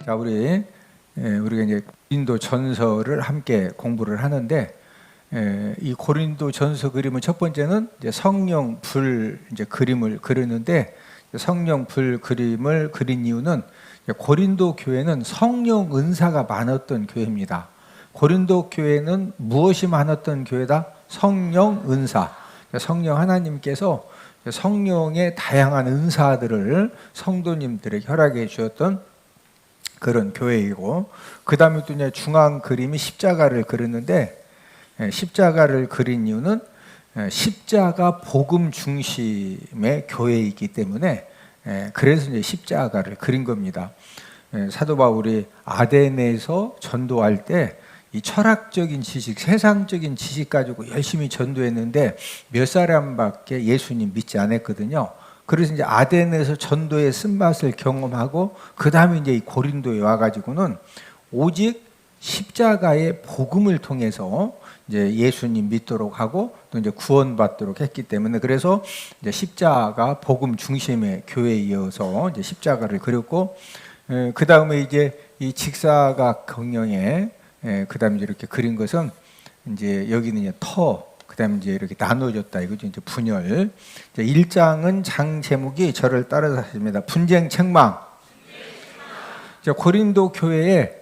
자, 우리가 이제 고린도 전서를 함께 공부를 하는데, 이 고린도 전서 그림은 첫 번째는 이제 성령 불 이제 그림을 그리는데, 성령 불 그림을 그린 이유는 고린도 교회는 성령 은사가 많았던 교회입니다. 고린도 교회는 무엇이 많았던 교회다? 성령 은사. 성령 하나님께서 성령의 다양한 은사들을 성도님들에게 허락해 주었던 그런 교회이고, 그 다음에 또 이제 중앙 그림이 십자가를 그렸는데, 십자가를 그린 이유는 십자가 복음 중심의 교회이기 때문에, 그래서 이제 십자가를 그린 겁니다. 사도 바울이 아덴에서 전도할 때 이 철학적인 지식, 세상적인 지식 가지고 열심히 전도했는데 몇 사람밖에 예수님 믿지 않았거든요. 그래서 이제 아덴에서 전도의 쓴맛을 경험하고 그 다음에 이제 이 고린도에 와가지고는 오직 십자가의 복음을 통해서 이제 예수님 믿도록 하고 또 이제 구원받도록 했기 때문에, 그래서 이제 십자가 복음 중심의 교회에 이어서 이제 십자가를 그렸고, 그 다음에 이제 이 직사각 경영에 그 다음에 이렇게 그린 것은 이제 여기는 이제 그 다음에 이제 이렇게 나눠졌다. 이거죠. 이제 분열. 1장은 장 제목이 저를 따라서 하십니다. 분쟁 책망. 고린도 교회에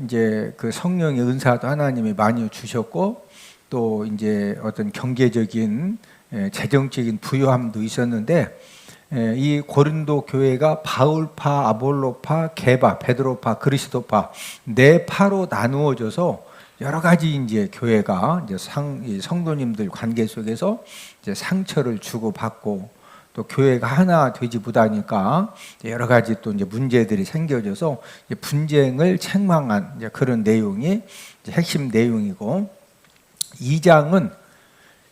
이제 그 성령의 은사도 하나님이 많이 주셨고, 또 이제 어떤 경제적인 재정적인 부유함도 있었는데, 이 고린도 교회가 바울파, 아볼로파, 게바, 베드로파, 그리스도파 네 파로 나누어져서 여러 가지 이제 교회가 이제 성도님들 관계 속에서 이제 상처를 주고 받고, 또 교회가 하나 되지 못하니까 여러 가지 또 이제 문제들이 생겨져서 이제 분쟁을 책망한 이제 그런 내용이 이제 핵심 내용이고, 2장은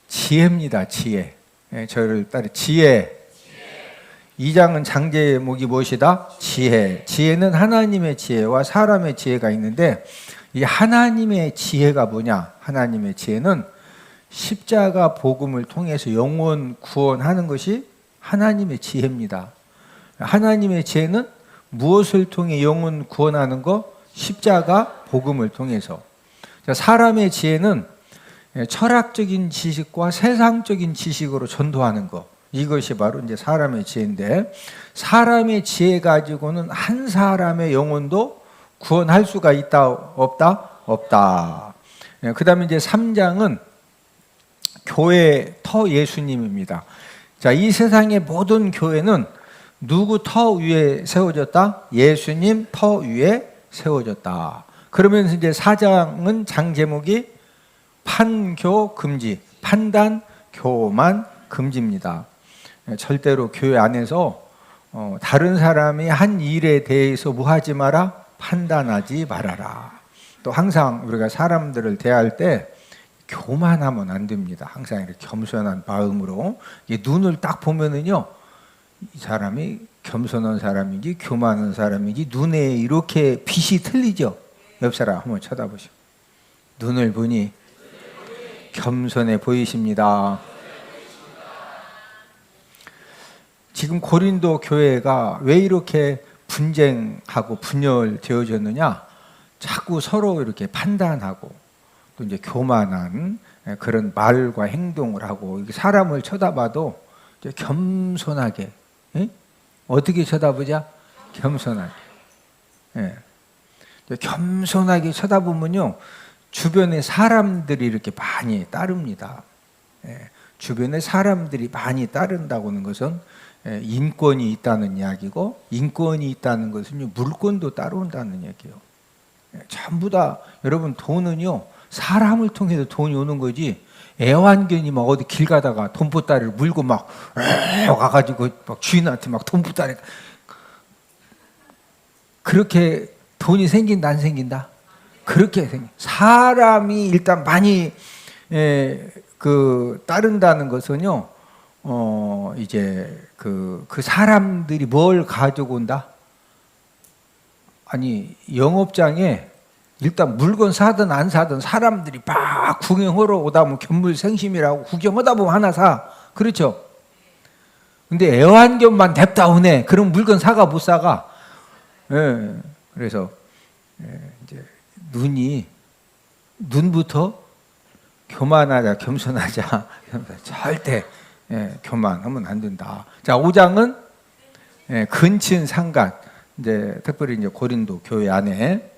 지혜입니다. 지혜. 저를 따라 지혜. 2장은 장 제목이 무엇이다? 지혜. 지혜는 하나님의 지혜와 사람의 지혜가 있는데, 이 하나님의 지혜가 뭐냐? 하나님의 지혜는 십자가 복음을 통해서 영혼 구원하는 것이 하나님의 지혜입니다. 하나님의 지혜는 무엇을 통해 영혼 구원하는 거? 십자가 복음을 통해서. 사람의 지혜는 철학적인 지식과 세상적인 지식으로 전도하는 거. 이것이 바로 이제 사람의 지혜인데, 사람의 지혜 가지고는 한 사람의 영혼도 구원할 수가 있다, 없다? 없다. 그 다음에 이제 3장은 교회 터 예수님입니다. 자, 이 세상의 모든 교회는 누구 터 위에 세워졌다? 예수님 터 위에 세워졌다. 그러면서 이제 4장은 장 제목이 판교 금지, 판단, 교만 금지입니다. 절대로 교회 안에서 다른 사람이 한 일에 대해서 뭐 하지 마라? 판단하지 말아라. 또 항상 우리가 사람들을 대할 때 교만하면 안 됩니다. 항상 이렇게 겸손한 마음으로. 눈을 딱 보면은요, 이 사람이 겸손한 사람인지 교만한 사람인지 눈에 이렇게 빛이 틀리죠. 옆 사람 한번 쳐다보시고, 눈을 보니 겸손해 보이십니다. 지금 고린도 교회가 왜 이렇게 분쟁하고 분열되어졌느냐? 자꾸 서로 이렇게 판단하고 또 이제 교만한 그런 말과 행동을 하고, 사람을 쳐다봐도 이제 겸손하게, 어떻게 쳐다보자? 겸손하게. 겸손하게 쳐다보면요, 주변에 사람들이 이렇게 많이 따릅니다. 주변에 사람들이 많이 따른다고 하는 것은 인권이 있다는 이야기고, 인권이 있다는 것은 물권도 따라온다는 얘기예요. 전부 다 여러분, 돈은요 사람을 통해서 돈이 오는 거지, 애완견이 막 어디 길 가다가 돈보따리를 물고 막 가가지고 막 주인한테 막 돈보따리, 그렇게 돈이 생긴다 안 생긴다? 그렇게 사람이 일단 많이 따른다는 것은요, 이제 그 사람들이 뭘 가지고 온다? 아니, 영업장에 일단 물건 사든 안 사든 사람들이 막 구경하러 오다 보면 견물생심이라고 구경하다 보면 하나 사. 그렇죠? 근데 애완견만 냅다 오네. 그럼 물건 사가 못 사가? 그래서 이제 눈부터 교만하자, 겸손하자. 절대 교만하면 안 된다. 자, 5장은 근친 상간. 이제 특별히 이제 고린도 교회 안에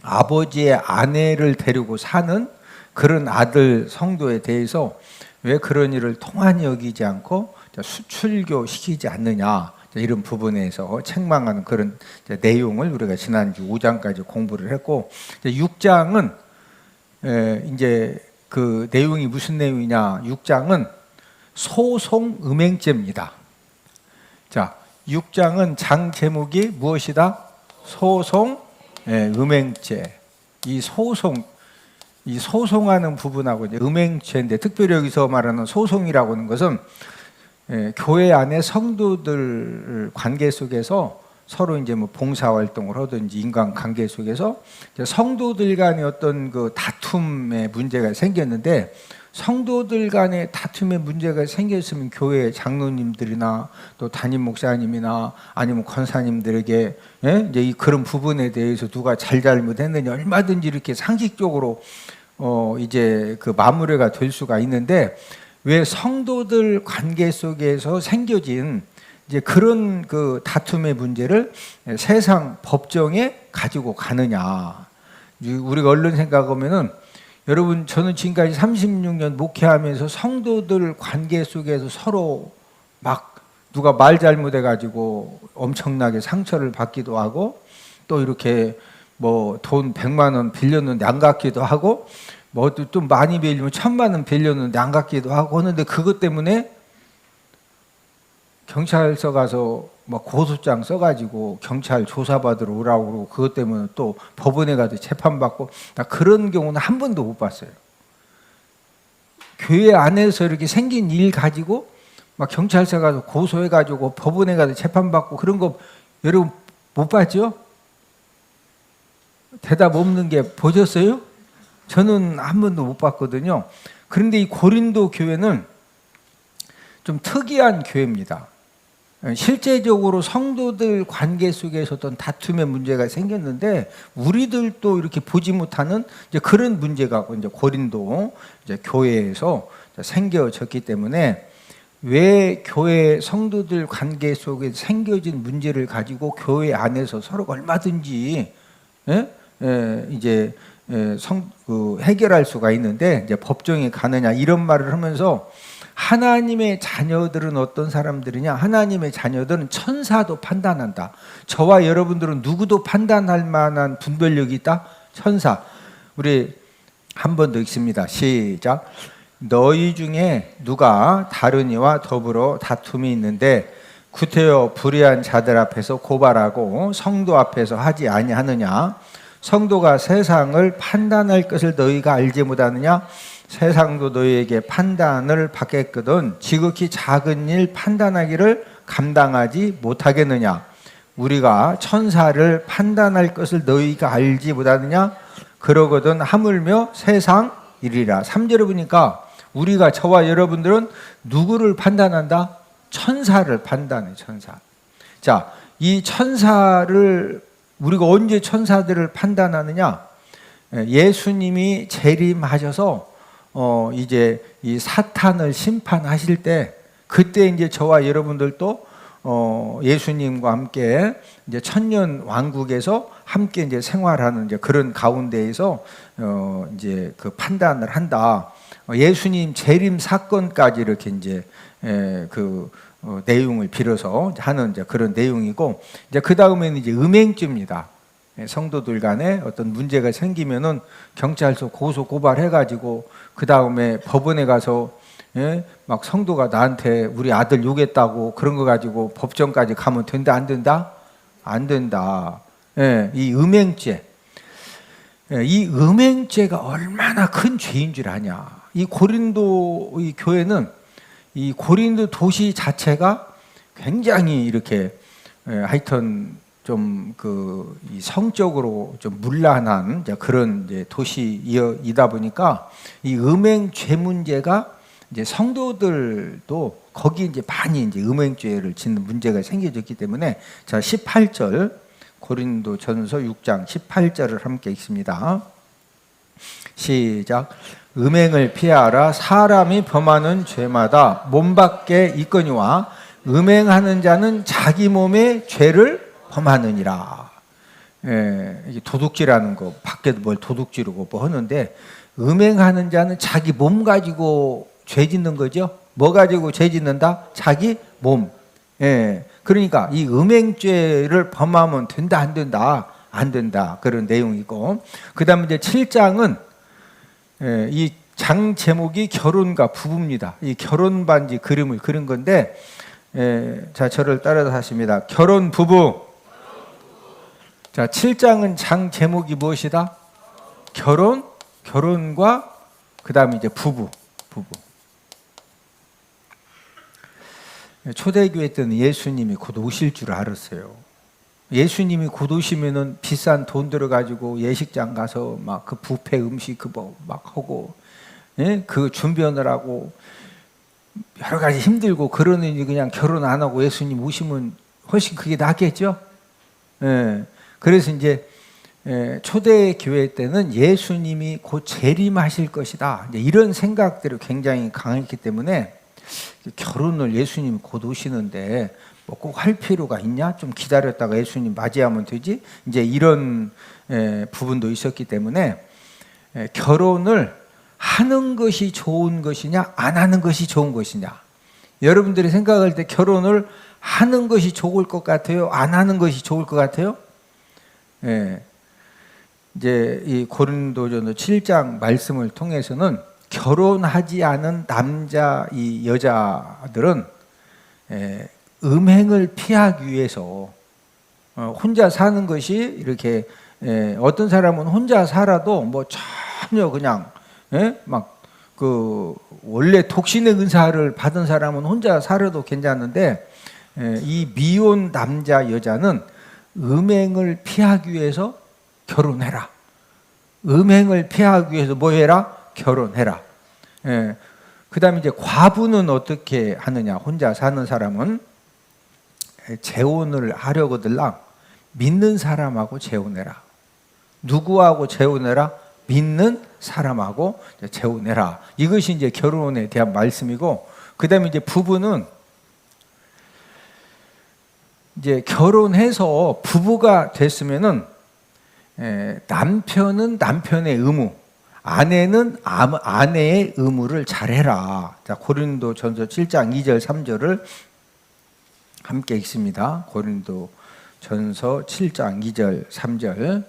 아버지의 아내를 데리고 사는 그런 아들 성도에 대해서 왜 그런 일을 통한히 여기지 않고 수출교 시키지 않느냐, 이런 부분에서 책망하는 그런 내용을 우리가 지난주 5장까지 공부를 했고, 6장은 이제 그 내용이 무슨 내용이냐? 6장은 소송 음행죄입니다. 자, 6장은 장 제목이 무엇이다? 소송 음행죄. 이 소송하는 부분하고 이제 음행죄인데, 특별히 여기서 말하는 소송이라고 하는 것은 교회 안에 성도들 관계 속에서 서로 이제 뭐 봉사 활동을 하든지 인간 관계 속에서 성도들 간의 어떤 그 다툼의 문제가 생겼는데, 성도들 간의 다툼의 문제가 생겼으면 교회 장로님들이나 또 담임 목사님이나 아니면 권사님들에게 이제 그런 부분에 대해서 누가 잘못했느냐 얼마든지 이렇게 상식적으로 이제 그 마무리가 될 수가 있는데, 왜 성도들 관계 속에서 생겨진 이제 그런 그 다툼의 문제를 세상 법정에 가지고 가느냐? 우리가 얼른 생각하면은, 여러분, 저는 지금까지 36년 목회하면서 성도들 관계 속에서 서로 막 누가 말 잘못해가지고 엄청나게 상처를 받기도 하고, 또 이렇게 뭐 돈 100만 원 빌렸는데 안 갚기도 하고, 뭐 좀 많이 빌리면 1000만 원 빌렸는데 안 갚기도 하고 하는데, 그것 때문에 경찰서 가서 막 고소장 써가지고 경찰 조사받으러 오라고 그러고, 그것 때문에 또 법원에 가서 재판받고, 나 그런 경우는 한 번도 못 봤어요. 교회 안에서 이렇게 생긴 일 가지고 막 경찰서 가서 고소해가지고 법원에 가서 재판받고 그런 거 여러분 못 봤죠? 대답 없는 게 보셨어요? 저는 한 번도 못 봤거든요. 그런데 이 고린도 교회는 좀 특이한 교회입니다. 실제적으로 성도들 관계 속에서 어떤 다툼의 문제가 생겼는데, 우리들도 이렇게 보지 못하는 이제 그런 문제가 이제 고린도 이제 교회에서 생겨졌기 때문에, 왜 교회 성도들 관계 속에 생겨진 문제를 가지고 교회 안에서 서로가 얼마든지 이제 해결할 수가 있는데 이제 법정에 가느냐, 이런 말을 하면서, 하나님의 자녀들은 어떤 사람들이냐? 하나님의 자녀들은 천사도 판단한다. 저와 여러분들은 누구도 판단할 만한 분별력이 있다? 천사. 우리 한 번 더 읽습니다. 시작. 너희 중에 누가 다른 이와 더불어 다툼이 있는데 구태여 불의한 자들 앞에서 고발하고 성도 앞에서 하지 아니하느냐? 성도가 세상을 판단할 것을 너희가 알지 못하느냐? 세상도 너희에게 판단을 받겠거든 지극히 작은 일 판단하기를 감당하지 못하겠느냐? 우리가 천사를 판단할 것을 너희가 알지 못하느냐? 그러거든 하물며 세상 일이라. 3절에 보니까 우리가, 저와 여러분들은 누구를 판단한다? 천사를 판단해. 천사. 자, 이 천사를 우리가 언제 천사들을 판단하느냐? 예수님이 재림하셔서 이제 이 사탄을 심판하실 때, 그때 이제 저와 여러분들도 예수님과 함께 이제 천년 왕국에서 함께 이제 생활하는 이제 그런 가운데에서 이제 그 판단을 한다. 예수님 재림 사건까지 이렇게 이제 그 내용을 빌어서 하는 이제 그런 내용이고, 이제 그 다음에는 이제 음행죄입니다. 성도들 간에 어떤 문제가 생기면은 경찰서 고소 고발해가지고 그 다음에 법원에 가서 막 성도가 나한테 우리 아들 욕했다고 그런 거 가지고 법정까지 가면 된다 안 된다? 안 된다. 이 음행죄. 이 음행죄가 얼마나 큰 죄인 줄 아냐? 이 고린도 이 교회는, 이 고린도 도시 자체가 굉장히 이렇게 하여튼 좀 그 성적으로 좀 문란한 그런 이제 도시이다 보니까 이 음행죄 문제가 이제 성도들도 거기 이제 많이 이제 음행죄를 짓는 문제가 생겨졌기 때문에, 자 18절 고린도전서 6장 18절을 함께 읽습니다. 시작. 음행을 피하라. 사람이 범하는 죄마다 몸 밖에 있거니와 음행하는 자는 자기 몸의 죄를 범하느니라. 이게 도둑질하는 거, 밖에도 뭘 도둑질하고 뭐 하는데, 음행하는 자는 자기 몸 가지고 죄 짓는 거죠. 뭐 가지고 죄 짓는다? 자기 몸. 그러니까 이 음행죄를 범하면 된다, 안 된다? 안 된다. 그런 내용이고, 그 다음에 이제 7장은 이 장 제목이 결혼과 부부입니다. 이 결혼 반지 그림을 그린 건데, 자, 저를 따라서 하십니다. 결혼 부부. 자, 7장은 장 제목이 무엇이다? 결혼과 그 다음에 이제 부부. 초대교회 때는 예수님이 곧 오실 줄 알았어요. 예수님이 곧 오시면은 비싼 돈 들어가지고 예식장 가서 막 그 뷔페 음식 그거 막 하고, 그 준비하느라고 여러 가지 힘들고 그러느니 그냥 결혼 안 하고 예수님 오시면 훨씬 그게 낫겠죠. 그래서 이제 초대 교회 때는 예수님이 곧 재림하실 것이다, 이제 이런 생각들이 굉장히 강했기 때문에 결혼을 예수님이 곧 오시는데 뭐 꼭 할 필요가 있냐? 좀 기다렸다가 예수님 맞이하면 되지? 이제 이런 부분도 있었기 때문에 결혼을 하는 것이 좋은 것이냐, 안 하는 것이 좋은 것이냐. 여러분들이 생각할 때 결혼을 하는 것이 좋을 것 같아요? 안 하는 것이 좋을 것 같아요? 이제 이 고린도전서 7장 말씀을 통해서는 결혼하지 않은 남자, 이 여자들은 음행을 피하기 위해서 혼자 사는 것이 이렇게, 어떤 사람은 혼자 살아도 뭐 전혀 그냥 막 그 원래 독신의 은사를 받은 사람은 혼자 살아도 괜찮은데, 이 미혼 남자 여자는 음행을 피하기 위해서 결혼해라. 음행을 피하기 위해서 뭐 해라? 결혼해라. 그 다음에 이제 과부는 어떻게 하느냐? 혼자 사는 사람은 재혼을 하려거들랑 믿는 사람하고 재혼해라. 누구하고 재혼해라? 믿는 사람하고 재혼해라. 이것이 이제 결혼에 대한 말씀이고, 그 다음에 이제 부부는 이제 결혼해서 부부가 됐으면은 남편은 남편의 의무, 아내는 아내의 의무를 잘해라. 자, 고린도전서 7장 2절 3절을 함께 읽습니다. 고린도전서 7장 2절 3절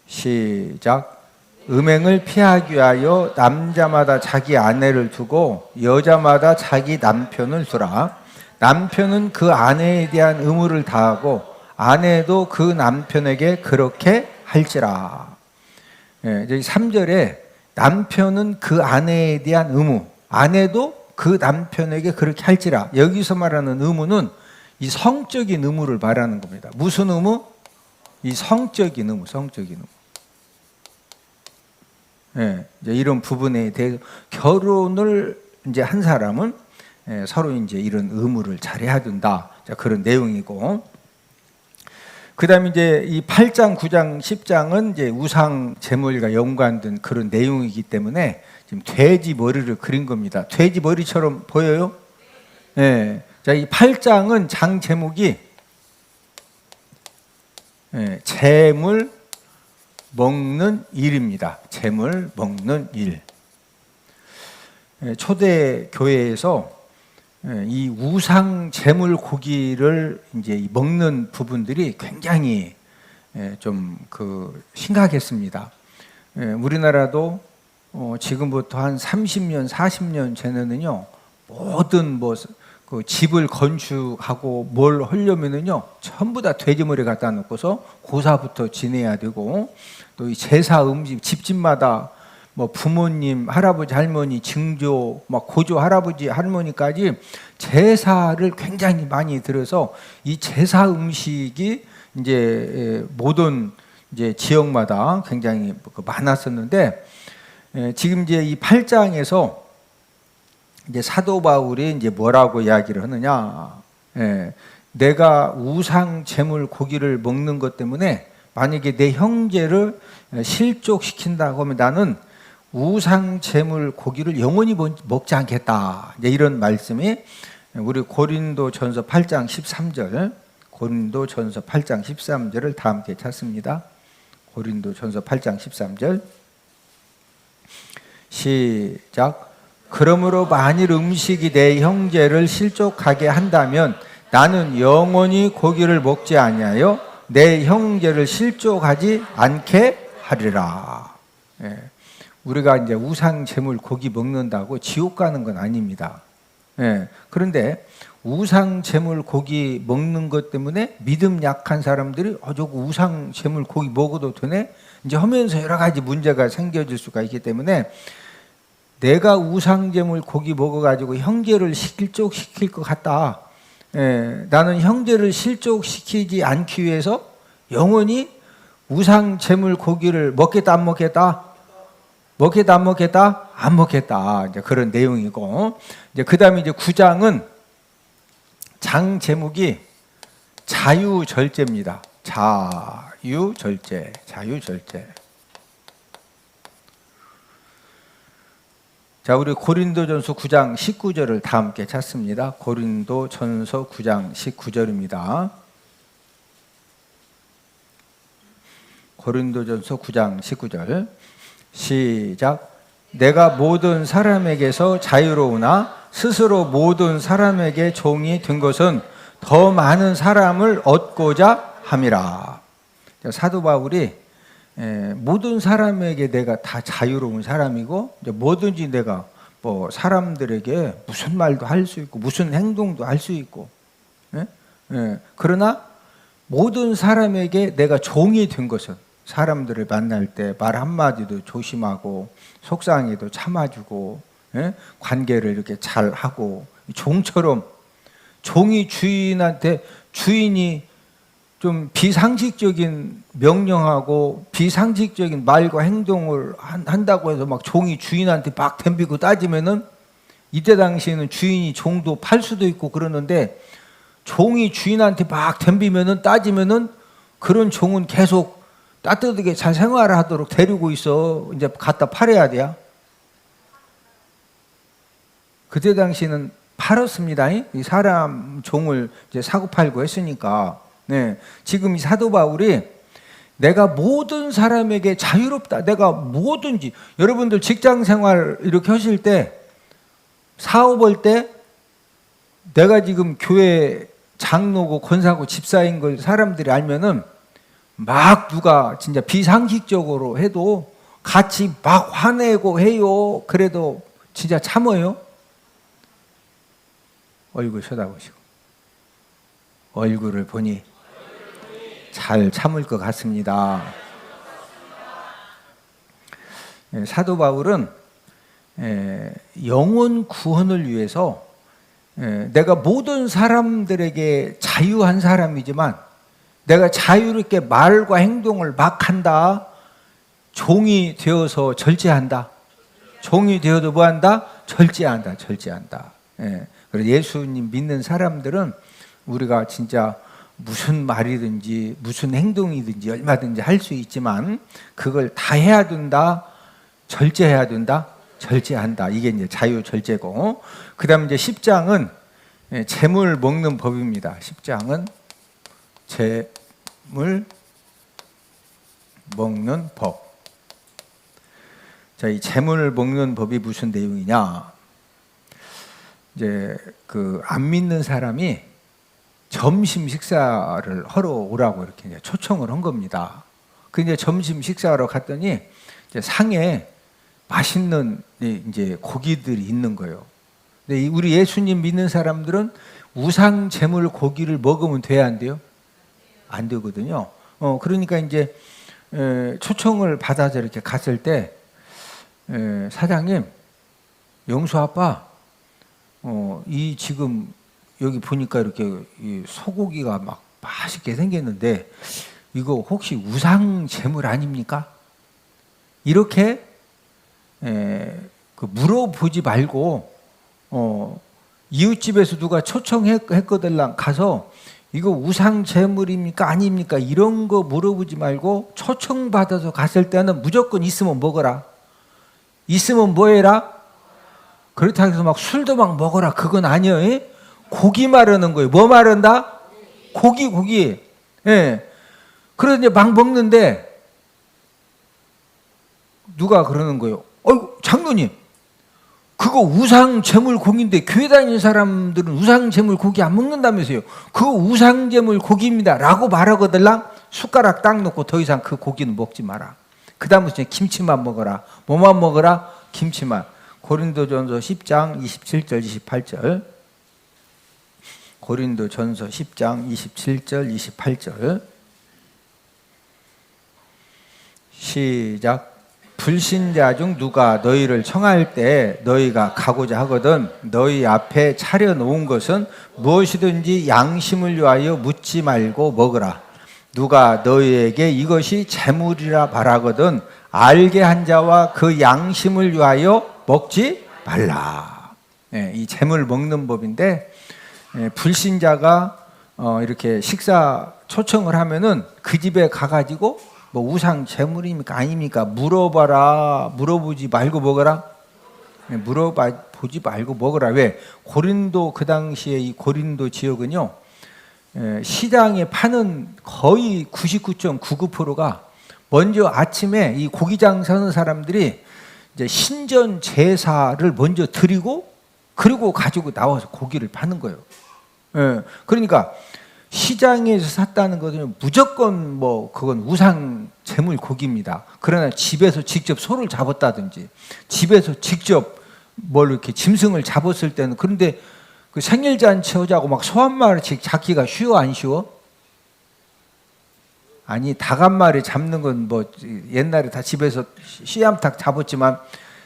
시작. 음행을 피하기 위하여 남자마다 자기 아내를 두고 여자마다 자기 남편을 두라. 남편은 그 아내에 대한 의무를 다하고 아내도 그 남편에게 그렇게 할지라. 여기 3절에 남편은 그 아내에 대한 의무, 아내도 그 남편에게 그렇게 할지라. 여기서 말하는 의무는 이 성적인 의무를 말하는 겁니다. 무슨 의무? 이 성적인 의무, 성적인 의무. 이제 이런 부분에 대해서 결혼을 이제 한 사람은 서로 이제 이런 의무를 잘해야 된다. 자, 그런 내용이고, 그 다음에 이제 이 8장, 9장, 10장은 이제 우상 제물과 연관된 그런 내용이기 때문에 지금 돼지 머리를 그린 겁니다. 돼지 머리처럼 보여요? 자, 이 8장은 장 제목이 재물 먹는 일입니다. 재물 먹는 일. 초대 교회에서 이 우상 재물 고기를 이제 먹는 부분들이 굉장히 좀 심각했습니다. 우리나라도 지금부터 한 30년, 40년 전에는요, 모든 그 집을 건축하고 뭘 하려면은요, 전부 다 돼지머리 갖다 놓고서 고사부터 지내야 되고, 또 이 제사 음식 집집마다 뭐 부모님, 할아버지, 할머니, 증조, 막 고조 할아버지, 할머니까지 제사를 굉장히 많이 들어서 이 제사 음식이 이제 모든 이제 지역마다 굉장히 많았었는데, 지금 이제 이 8장에서 이제 사도 바울이 이제 뭐라고 이야기를 하느냐? 내가 우상 제물 고기를 먹는 것 때문에 만약에 내 형제를 실족시킨다고 하면 나는 우상 제물 고기를 영원히 먹지 않겠다. 이런 말씀이 우리 고린도전서 8장 13절, 고린도전서 8장 13절을 다 함께 찾습니다. 고린도전서 8장 13절 시작. 그러므로 만일 음식이 내 형제를 실족하게 한다면 나는 영원히 고기를 먹지 아니하여 내 형제를 실족하지 않게 하리라. 예. 우리가 이제 우상 제물 고기 먹는다고 지옥 가는 건 아닙니다. 예. 그런데 우상 제물 고기 먹는 것 때문에 믿음 약한 사람들이 저거 우상 제물 고기 먹어도 되네? 이제 하면서 여러 가지 문제가 생겨질 수가 있기 때문에 내가 우상 제물 고기 먹어가지고 형제를 실족시킬 것 같다. 예. 나는 형제를 실족시키지 않기 위해서 영원히 우상 제물 고기를 먹겠다 안 먹겠다? 먹겠다 안 먹겠다? 안 먹겠다. 이제 그런 내용이고, 이제 그다음에 이제 9장은 장 제목이 자유절제입니다. 자유절제. 자, 우리 고린도전서 9장 19절을 다 함께 찾습니다. 고린도전서 9장 19절입니다. 고린도전서 9장 19절 시작. 내가 모든 사람에게서 자유로우나 스스로 모든 사람에게 종이 된 것은 더 많은 사람을 얻고자 함이라. 사도 바울이 모든 사람에게 내가 다 자유로운 사람이고 뭐든지 내가 뭐 사람들에게 무슨 말도 할 수 있고 무슨 행동도 할 수 있고, 그러나 모든 사람에게 내가 종이 된 것은 사람들을 만날 때 말 한마디도 조심하고 속상해도 참아주고, 관계를 이렇게 잘하고 종처럼, 종이 주인한테, 주인이 좀 비상식적인 명령하고 비상식적인 말과 행동을 한다고 해서 막 종이 주인한테 막 덤비고 따지면은 이때 당시에는 주인이 종도 팔 수도 있고 그러는데 종이 주인한테 막 덤비면은 따지면은 그런 종은 계속 따뜻하게 잘 생활하도록 데리고 있어. 이제 갖다 팔아야 돼요. 그때 당시는 팔았습니다. 이 사람 종을 이제 사고 팔고 했으니까. 네. 지금 이 사도 바울이 내가 모든 사람에게 자유롭다. 내가 뭐든지, 여러분들 직장 생활 이렇게 하실 때, 사업할 때, 내가 지금 교회 장로고 권사고 집사인 걸 사람들이 알면은 막 누가 진짜 비상식적으로 해도 같이 막 화내고 해요. 그래도 진짜 참어요. 얼굴 쳐다보시고 얼굴을 보니 잘 참을 것 같습니다. 사도 바울은 영혼 구원을 위해서 내가 모든 사람들에게 자유한 사람이지만 내가 자유롭게 말과 행동을 막 한다. 종이 되어서 절제한다. 종이 되어도 뭐한다? 절제한다. 그래서 예수님 믿는 사람들은 우리가 진짜 무슨 말이든지 무슨 행동이든지 얼마든지 할 수 있지만 그걸 다 해야 된다. 절제해야 된다. 절제한다. 이게 이제 자유절제고, 그 다음에 이제 10장은 재물 먹는 법입니다. 10장은 재물 먹는 법. 자, 이 재물 먹는 법이 무슨 내용이냐? 이제 그 안 믿는 사람이 점심 식사를 하러 오라고 이렇게 이제 초청을 한 겁니다. 그 이제 점심 식사하러 갔더니 이제 상에 맛있는 이제 고기들이 있는 거예요. 근데 우리 예수님 믿는 사람들은 우상 제물 고기를 먹으면 돼야 안 돼요? 안 되거든요. 그러니까 이제 초청을 받아서 이렇게 갔을 때 사장님, 영수 아빠, 이 지금 여기 보니까 이렇게 이 소고기가 막 맛있게 생겼는데 이거 혹시 우상 제물 아닙니까? 이렇게 그 물어보지 말고 이웃집에서 누가 초청했거든 가서 이거 우상 제물입니까 아닙니까 이런 거 물어보지 말고 초청받아서 갔을 때는 무조건 있으면 먹어라. 있으면 뭐 해라? 그렇다고 해서 막 술도 막 먹어라 그건 아니에요. 고기 마르는 거예요. 뭐 마른다? 고기. 예. 그래서 이제 막 먹는데 누가 그러는 거예요. 어이구 장로님 그거 우상 제물 고기인데 교회 다니는 사람들은 우상 제물 고기 안 먹는다면서요. 그거 우상 제물 고기입니다 라고 말하거들랑 숟가락 딱 놓고 더 이상 그 고기는 먹지 마라. 그 다음부터 김치만 먹어라. 뭐만 먹어라? 김치만. 고린도전서 10장 27절 28절. 고린도전서 10장 27절 28절. 시작. 불신자 중 누가 너희를 청할 때 너희가 가고자 하거든 너희 앞에 차려놓은 것은 무엇이든지 양심을 위하여 묻지 말고 먹으라. 누가 너희에게 이것이 재물이라 말하거든 알게 한 자와 그 양심을 위하여 먹지 말라. 이 재물 먹는 법인데 불신자가 이렇게 식사 초청을 하면은 그 집에 가가지고 뭐 우상 제물입니까 아닙니까 물어봐라. 물어보지 말고 먹어라. 물어보지 말고 먹어라. 왜? 고린도 그 당시에 이 고린도 지역은요 시장에 파는 거의 99.99%가 먼저 아침에 이 고기 장사하는 사람들이 이제 신전 제사를 먼저 드리고 그리고 가지고 나와서 고기를 파는 거예요. 그러니까 시장에서 샀다는 것은 무조건 뭐 그건 우상 제물 고기입니다. 그러나 집에서 직접 소를 잡았다든지 집에서 직접 뭘 이렇게 짐승을 잡았을 때는 그런데 그 생일잔치 하자고 막 소 한 마리씩 잡기가 쉬워 안 쉬워? 아니 닭 한 마리 잡는 건 뭐 옛날에 다 집에서 씨암탉 잡았지만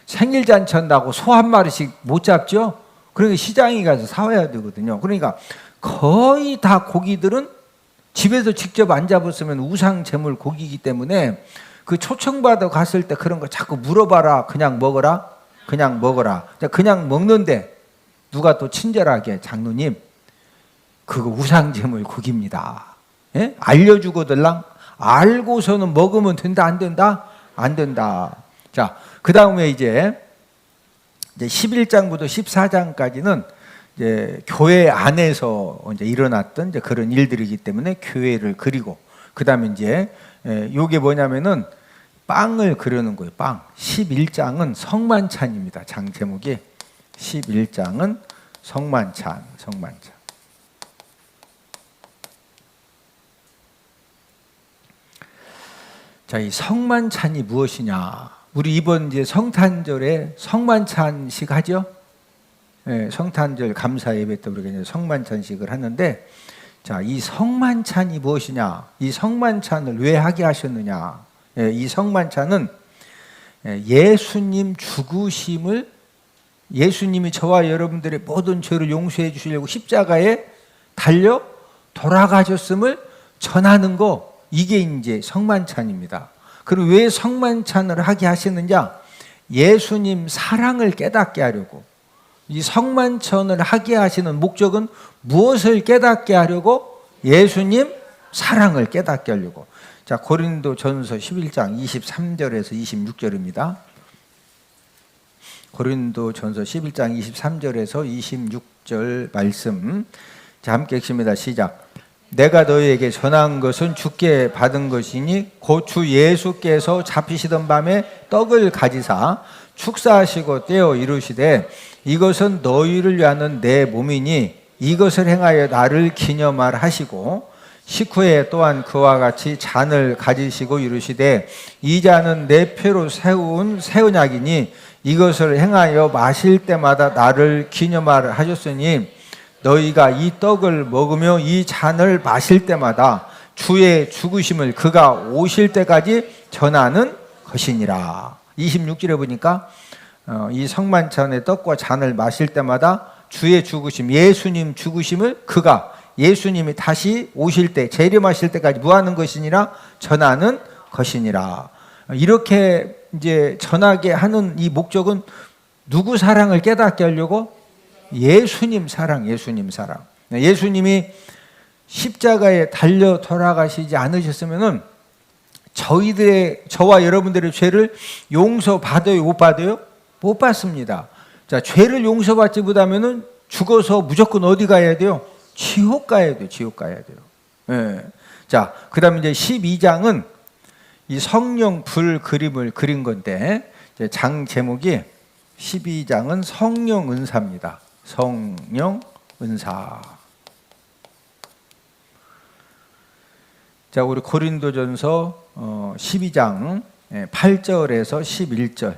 생일잔치 한다고 소 한 마리씩 못 잡죠? 그러니까 시장에 가서 사와야 되거든요. 그러니까 거의 다 고기들은 집에서 직접 안 잡았으면 우상 제물 고기이기 때문에 그 초청받아 갔을 때 그런 거 자꾸 물어봐라. 그냥 먹어라. 그냥 먹어라. 그냥 먹는데 누가 또 친절하게 장로님 그거 우상 제물 고기입니다. 예? 알려주거들랑 알고서는 먹으면 된다 안 된다? 안 된다. 자, 그 다음에 이제 11장부터 14장까지는 이제 교회 안에서 이제 일어났던 이제 그런 일들이기 때문에 교회를 그리고 그 다음에 이제 요게 뭐냐면은 빵을 그리는 거예요. 빵. 11장은 성만찬입니다. 장 제목이 11장은 성만찬. 자, 이 성만찬이 무엇이냐? 우리 이번 이제 성탄절에 성만찬식 하죠? 네, 성탄절 감사 예배 때 우리가 이제 성만찬식을 하는데, 자, 이 성만찬이 무엇이냐? 이 성만찬을 왜 하게 하셨느냐? 이 성만찬은 예수님 죽으심을, 예수님이 저와 여러분들의 모든 죄를 용서해 주시려고 십자가에 달려 돌아가셨음을 전하는 거, 이게 이제 성만찬입니다. 그리고 왜 성만찬을 하게 하시느냐? 예수님 사랑을 깨닫게 하려고. 이 성만찬을 하게 하시는 목적은 무엇을 깨닫게 하려고? 예수님 사랑을 깨닫게 하려고. 자, 고린도전서 11장 23절에서 26절입니다. 고린도전서 11장 23절에서 26절 말씀. 자, 함께 읽습니다. 시작. 내가 너희에게 전한 것은 주께 받은 것이니 곧 주 예수께서 잡히시던 밤에 떡을 가지사 축사하시고 떼어 이루시되 이것은 너희를 위하는 내 몸이니 이것을 행하여 나를 기념하라 하시고 식후에 또한 그와 같이 잔을 가지시고 이루시되 이 잔은 내 피로 세운 새 언약이니 이것을 행하여 마실 때마다 나를 기념하라 하셨으니 너희가 이 떡을 먹으며 이 잔을 마실 때마다 주의 죽으심을 그가 오실 때까지 전하는 것이니라. 26절에 보니까 이 성만찬의 떡과 잔을 마실 때마다 주의 죽으심, 예수님 죽으심을 그가, 예수님이 다시 오실 때, 재림하실 때까지 무하는 것이니라 전하는 것이니라. 이렇게 이제 전하게 하는 이 목적은 누구 사랑을 깨닫게 하려고? 예수님 사랑, 예수님 사랑. 예수님이 십자가에 달려 돌아가시지 않으셨으면은 저와 여러분들의 죄를 용서받아요, 못 받아요? 못 받습니다. 자, 죄를 용서받지 못하면은 죽어서 무조건 어디 가야 돼요? 지옥 가야 돼요. 지옥 가야 돼요. 예. 자, 그다음에 이제 12장은 이 성령 불 그림을 그린 건데, 이제 장 제목이 12장은 성령 은사입니다. 성령 은사. 자, 우리 고린도전서 12장 8절에서 11절.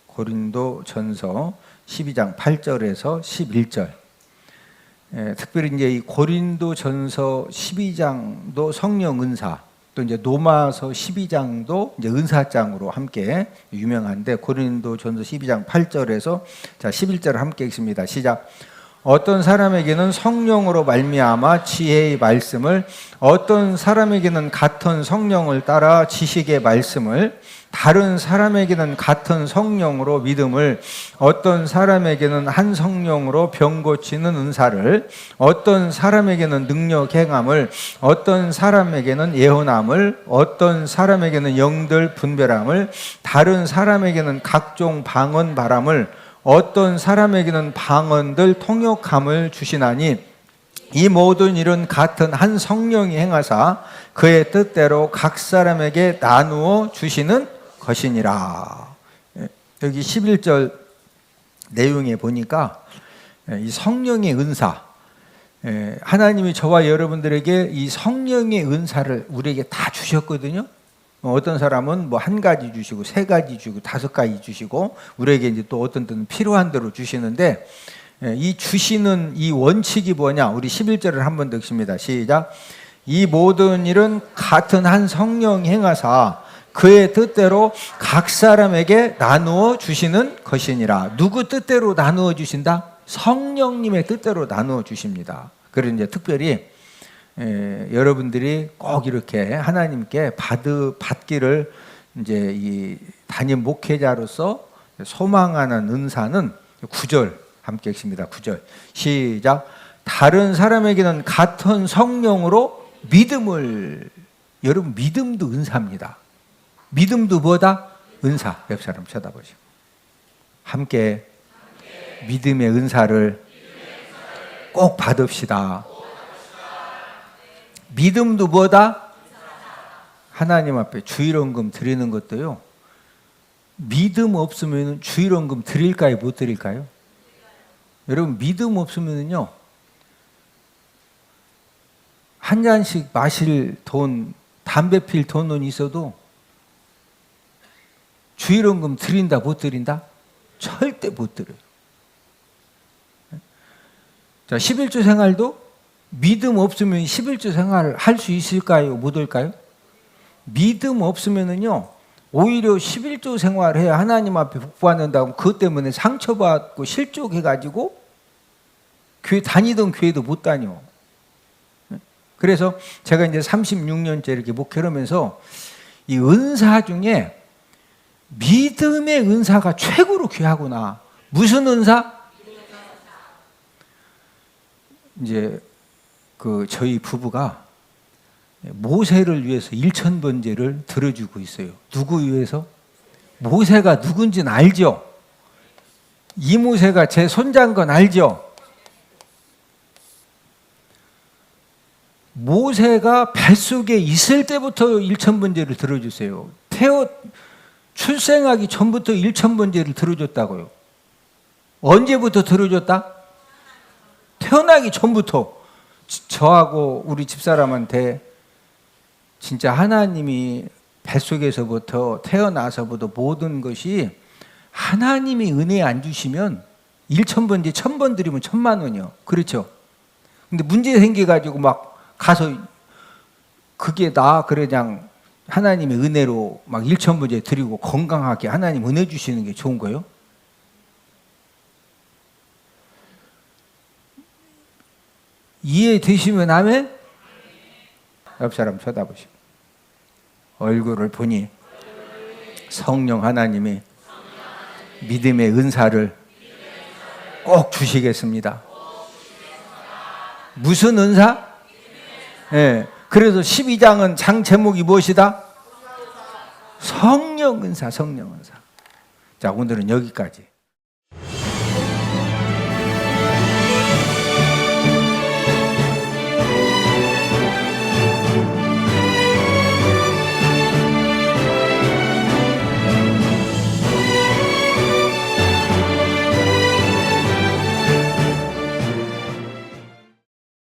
고린도전서 12장 8절에서 11절. 특별히 이제 이 고린도전서 12장도 성령 은사, 또 이제 로마서 12장도 이제 은사장으로 함께 유명한데, 고린도전서 12장 8절에서 자 11절을 함께 읽습니다. 시작. 어떤 사람에게는 성령으로 말미암아 지혜의 말씀을, 어떤 사람에게는 같은 성령을 따라 지식의 말씀을, 다른 사람에게는 같은 성령으로 믿음을, 어떤 사람에게는 한 성령으로 병 고치는 은사를, 어떤 사람에게는 능력 행함을, 어떤 사람에게는 예언함을, 어떤 사람에게는 영들 분별함을, 다른 사람에게는 각종 방언 바람을, 어떤 사람에게는 방언들 통역함을 주시나니 이 모든 일은 같은 한 성령이 행하사 그의 뜻대로 각 사람에게 나누어 주시는 것이니라. 여기 11절 내용에 보니까 이 성령의 은사, 하나님이 저와 여러분들에게 이 성령의 은사를 우리에게 다 주셨거든요. 어떤 사람은 뭐 한 가지 주시고 세 가지 주고 다섯 가지 주시고, 우리에게 이제 또 어떤 때는 필요한 대로 주시는데, 이 주시는 이 원칙이 뭐냐? 우리 11절을 한번 더 읽습니다. 시작. 이 모든 일은 같은 한 성령이 행하사 그의 뜻대로 각 사람에게 나누어 주시는 것이니라. 누구 뜻대로 나누어 주신다? 성령님의 뜻대로 나누어 주십니다. 그래서 이제 특별히 여러분들이 꼭 이렇게 하나님께 받기를 이제 이 담임 목회자로서 소망하는 은사는 9절 함께 읽습니다. 9절 시작. 다른 사람에게는 같은 성령으로 믿음을. 여러분, 믿음도 은사입니다. 믿음도 뭐다? 은사. 옆 사람 쳐다보시고 함께 믿음의 은사를 꼭 받읍시다. 믿음도 뭐다? 하나님 앞에 주일원금 드리는 것도요, 믿음 없으면 주일원금 드릴까요? 못 드릴까요? 여러분, 믿음 없으면요, 한 잔씩 마실 돈, 담배 필 돈은 있어도 주일원금 드린다, 못 드린다? 절대 못 드려요. 자, 11조 생활도 믿음 없으면 11조 생활을 할 수 있을까요? 못 할까요? 믿음 없으면은요, 오히려 11조 생활을 해야 하나님 앞에 복받는다고 그것 때문에 상처받고 실족해가지고 교회 다니던 교회도 못 다녀. 그래서 제가 이제 36년째 이렇게 목회를 하면서 이 은사 중에 믿음의 은사가 최고로 귀하구나. 무슨 은사? 이제 저희 부부가 모세를 위해서 1000번제를 들어주고 있어요. 누구 위해서? 모세가 누군지는 알죠? 이 모세가 제 손자인 건 알죠? 모세가 뱃속에 있을 때부터 1000번제를 들어주세요. 출생하기 전부터 1000번제를 들어줬다고요. 언제부터 들어줬다? 태어나기 전부터. 저하고 우리 집사람한테 진짜 하나님이 뱃속에서부터 태어나서부터 모든 것이 하나님이 은혜 안 주시면 1000번째 1000번 드리면 1000만 원이요. 그렇죠? 근데 문제 생겨가지고 막 가서 그게 그래 그냥 하나님의 은혜로 막 1000번째 드리고 건강하게 하나님 은혜 주시는 게 좋은 거예요? 이해되시면 아멘? 옆 사람 쳐다보시고 얼굴을 보니 성령 하나님이 믿음의 은사를 꼭 주시겠습니다. 무슨 은사? 예. 그래서 12장은 장 제목이 무엇이다? 성령 은사, 성령 은사. 자, 오늘은 여기까지.